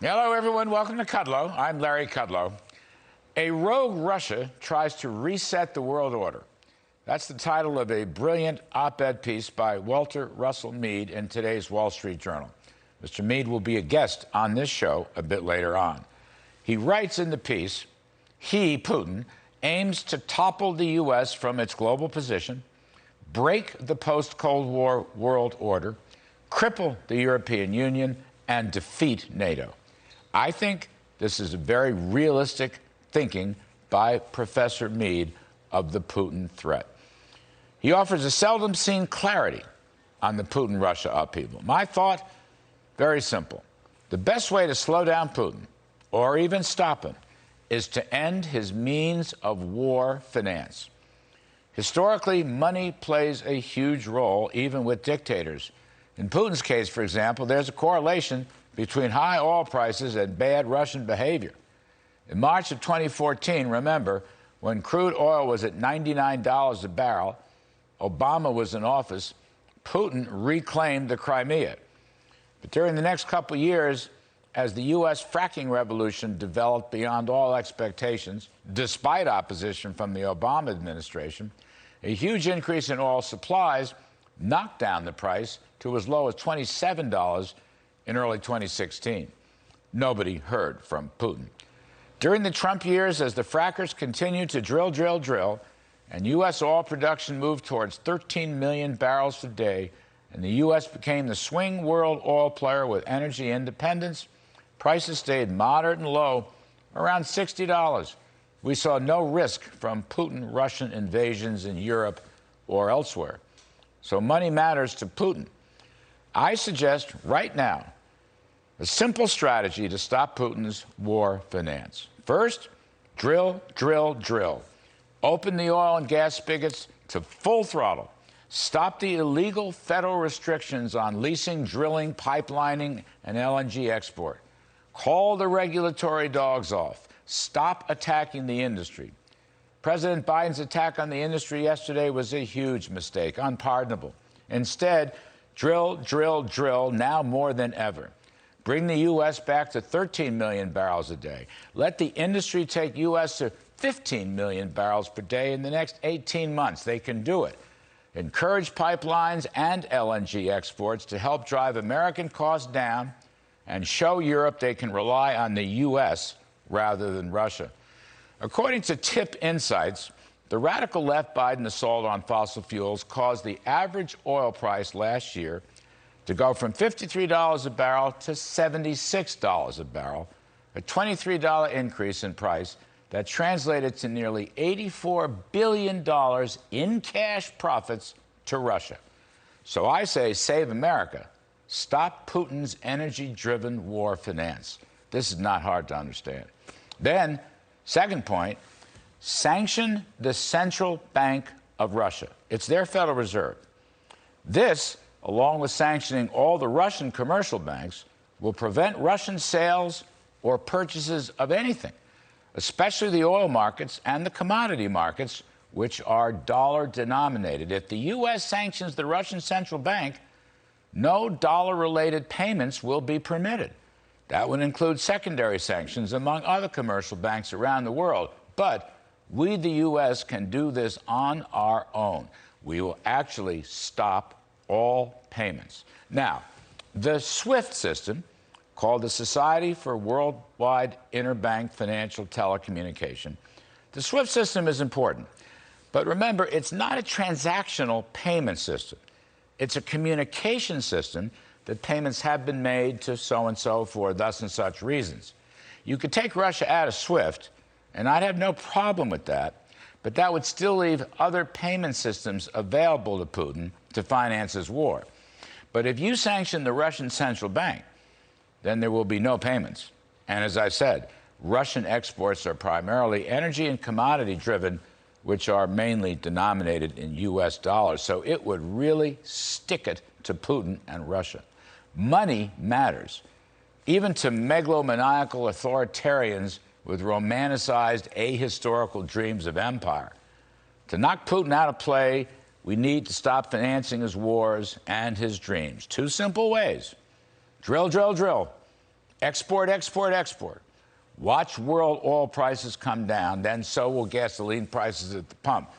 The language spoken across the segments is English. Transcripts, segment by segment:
Hello, everyone. Welcome to Kudlow. I'm Larry Kudlow. A rogue Russia tries to reset the world order. That's the title of a brilliant op-ed piece by Walter Russell Mead in today's Wall Street Journal. Mr. Mead will be a guest on this show a bit later on. He writes in the piece, he, Putin, aims to topple the U.S. from its global position, break the post-Cold War world order, cripple the European Union, and defeat NATO. I think this is a very realistic thinking by Professor Mead of the Putin threat. He offers a seldom-seen clarity on the Putin-Russia upheaval. My thought, very simple. The best way to slow down Putin, or even stop him, is to end his means of war finance. Historically, money plays a huge role, even with dictators. In Putin's case, for example, there's a correlation between high oil prices and bad Russian behavior. In March of 2014, remember, when crude oil was at $99 a barrel, Obama was in office, Putin reclaimed the Crimea. But during the next couple of years, as the U.S. fracking revolution developed beyond all expectations, despite opposition from the Obama administration, a huge increase in oil supplies knocked down the price to as low as $27 in early 2016. Nobody heard from Putin. During the Trump years, as the frackers continued to drill, and U.S. oil production moved towards 13 million barrels a day, and the U.S. became the swing world oil player with energy independence, prices stayed moderate and low, around $60. We saw no risk from Putin-Russian invasions in Europe or elsewhere. So money matters to Putin. I suggest right now a simple strategy to stop Putin's war finance. First, drill. Open the oil and gas spigots to full throttle. Stop the illegal federal restrictions on leasing, drilling, pipelining, and LNG export. Call the regulatory dogs off. Stop attacking the industry. President Biden's attack on the industry yesterday was a huge mistake, unpardonable. Instead, drill, now more than ever. Bring the U.S. back to 13 million barrels a day. Let the industry take U.S. to 15 million barrels per day in the next 18 months. They can do it. Encourage pipelines and LNG exports to help drive American costs down and show Europe they can rely on the U.S. rather than Russia. According to TIP Insights, the radical left Biden assault on fossil fuels caused the average oil price last year to go from $53 a barrel to $76 a barrel, a $23 increase in price that translated to nearly $84 billion in cash profits to Russia. So I say save America. Stop Putin's energy-driven war finance. This is not hard to understand. Then, second point, sanction the central bank of Russia. It's their Federal Reserve. This, along with sanctioning all the Russian commercial banks, will prevent Russian sales or purchases of anything, especially the oil markets and the commodity markets, which are dollar-denominated. If the U.S. sanctions the Russian central bank, no dollar-related payments will be permitted. That would include secondary sanctions among other commercial banks around the world. But we, the U.S., can do this on our own. We will actually stop all payments. Now, the SWIFT system, called the Society for Worldwide Interbank Financial Telecommunication, the SWIFT system is important. But remember, it's not a transactional payment system. It's a communication system that payments have been made to so-and-so for thus and such reasons. You could take Russia out of SWIFT, and I'd have no problem with that, but that would still leave other payment systems available to Putin to finance his war. But if you sanction the Russian central bank, then there will be no payments. And as I said, Russian exports are primarily energy and commodity driven, which are mainly denominated in U.S. dollars. So it would really stick it to Putin and Russia. Money matters, even to megalomaniacal authoritarians with romanticized ahistorical dreams of empire. To knock Putin out of play, we need to stop financing his wars and his dreams. Two simple ways. Drill, drill, drill. Export, export, export. Watch world oil prices come down, then so will gasoline prices at the pump.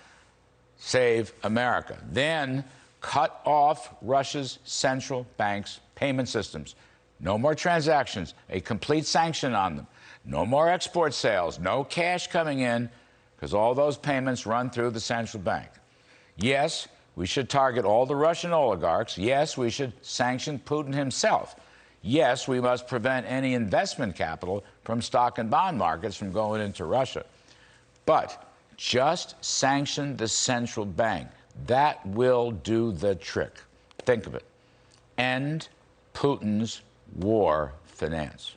Save America. Then cut off Russia's central bank's payment systems. No more transactions, a complete sanction on them. No more export sales, no cash coming in, because all those payments run through the central bank. Yes, we should target all the Russian oligarchs. Yes, we should sanction Putin himself. Yes, we must prevent any investment capital from stock and bond markets from going into Russia. But just sanction the central bank. That will do the trick. Think of it. End Putin's war finance.